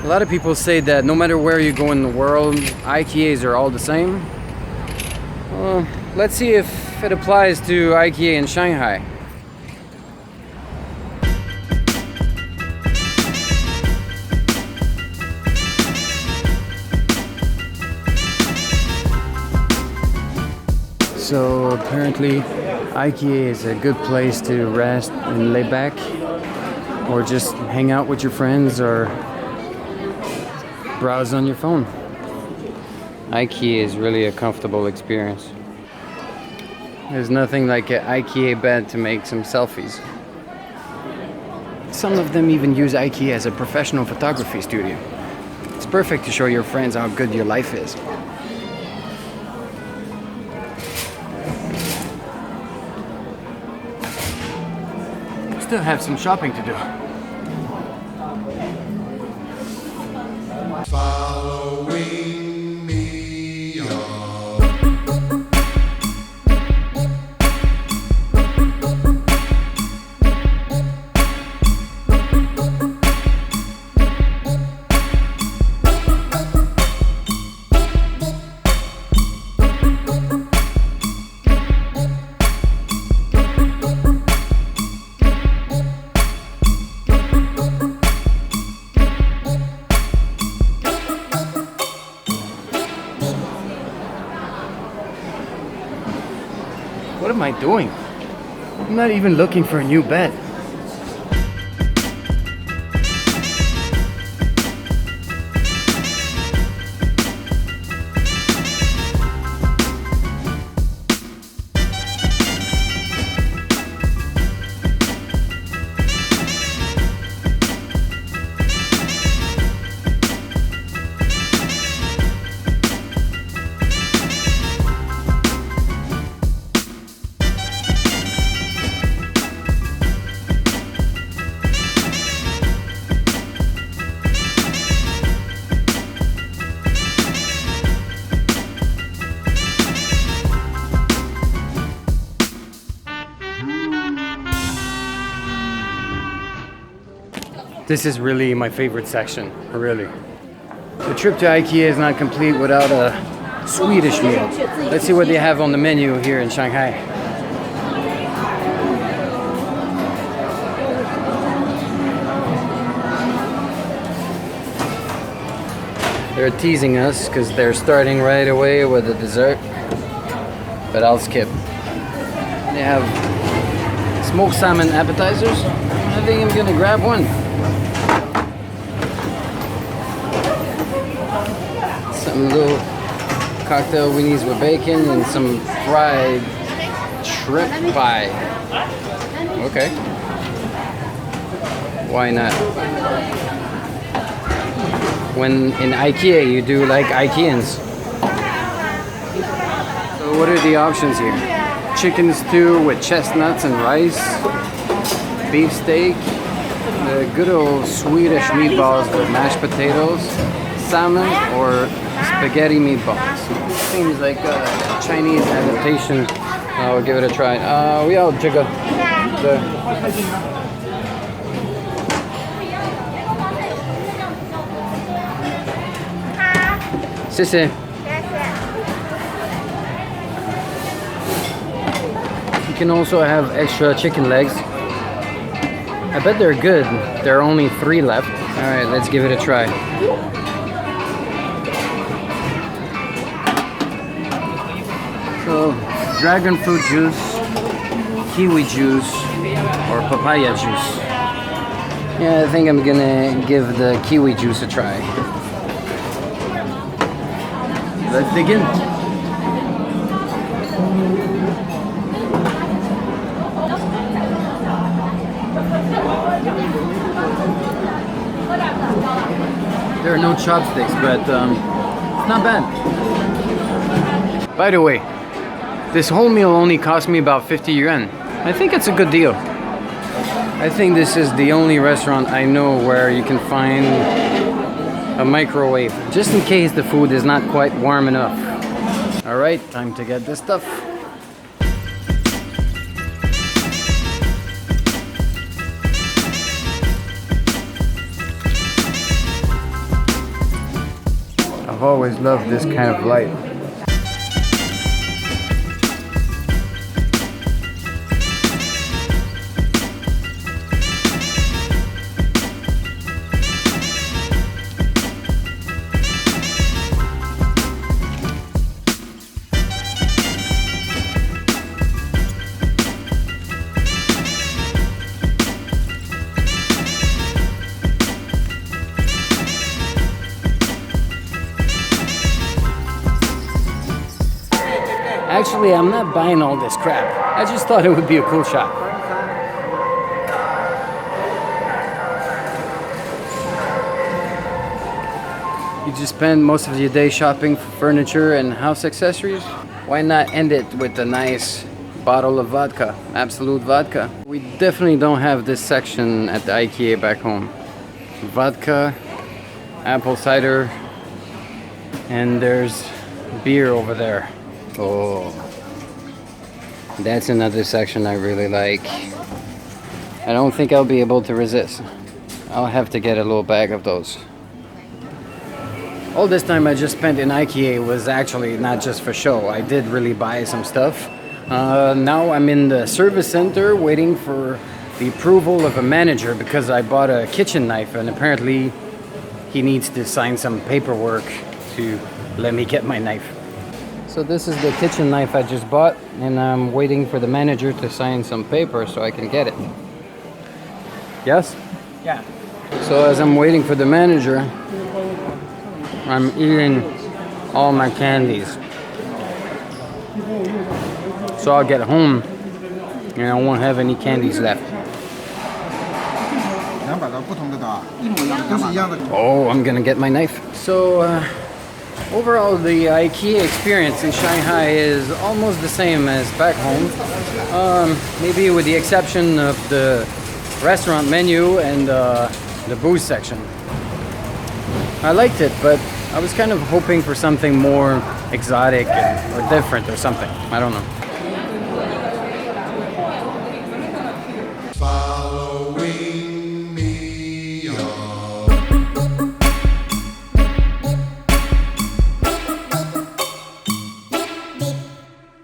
A lot of people say that no matter where you go in the world, Ikeas are all the same. Well, let's see if it applies to Ikea in Shanghai. So apparently Ikea is a good place to rest and lay back, or just hang out with your friends or browse on your phone. Ikea is really a comfortable experience. There's nothing like an Ikea bed to make some selfies. Some of them even use Ikea as a professional photography studio. It's perfect to show your friends how good your life is. Still have some shopping to do. Following me on. What am I doing? I'm not even looking for a new bed. This is really my favorite section, really. The trip to Ikea is not complete without a Swedish meal. Let's see what they have on the menu here in Shanghai. They're teasing us because they're starting right away with the dessert, but I'll skip. They have smoked salmon appetizers. I think I'm gonna grab one. Some little cocktail weenies with bacon and some fried shrimp pie. Okay. Why not? When in Ikea, you do like Ikeans. So what are the options here? Chicken stew with chestnuts and rice, beef steak, the good old Swedish meatballs with mashed potatoes, salmon, or spaghetti meatballs. Seems like a Chinese adaptation. I'll give it a try. We all jigga. Sissy. You can also have extra chicken legs. I bet they're good. There are only 3 left. Alright, let's give it a try. So, dragon fruit juice, kiwi juice, or papaya juice. Yeah, I think I'm gonna give the kiwi juice a try. Let's dig in. There are no chopsticks, but it's not bad. By the way, this whole meal only cost me about 50 yuan. I think it's a good deal. I think this is the only restaurant I know where you can find a microwave, just in case the food is not quite warm enough. Alright, time to get this stuff. I've always loved this kind of light. Actually, I'm not buying all this crap. I just thought it would be a cool shop. You just spend most of your day shopping for furniture and house accessories? Why not end it with a nice bottle of vodka, Absolute Vodka? We definitely don't have this section at the Ikea back home. Vodka, apple cider, and there's beer over there. Oh, that's another section I really like. I don't think I'll be able to resist. I'll have to get a little bag of those. All this time I just spent in Ikea was actually not just for show. I did really buy some stuff. Now I'm in the service center waiting for the approval of a manager because I bought a kitchen knife and apparently he needs to sign some paperwork to let me get my knife. So this is the kitchen knife I just bought and I'm waiting for the manager to sign some paper so I can get it. Yes? Yeah. So as I'm waiting for the manager, I'm eating all my candies. So I'll get home and I won't have any candies left. Oh, I'm gonna get my knife. So overall, the IKEA experience in Shanghai is almost the same as back home. Maybe with the exception of the restaurant menu and the booze section. I liked it, but I was kind of hoping for something more exotic or different or something. I don't know.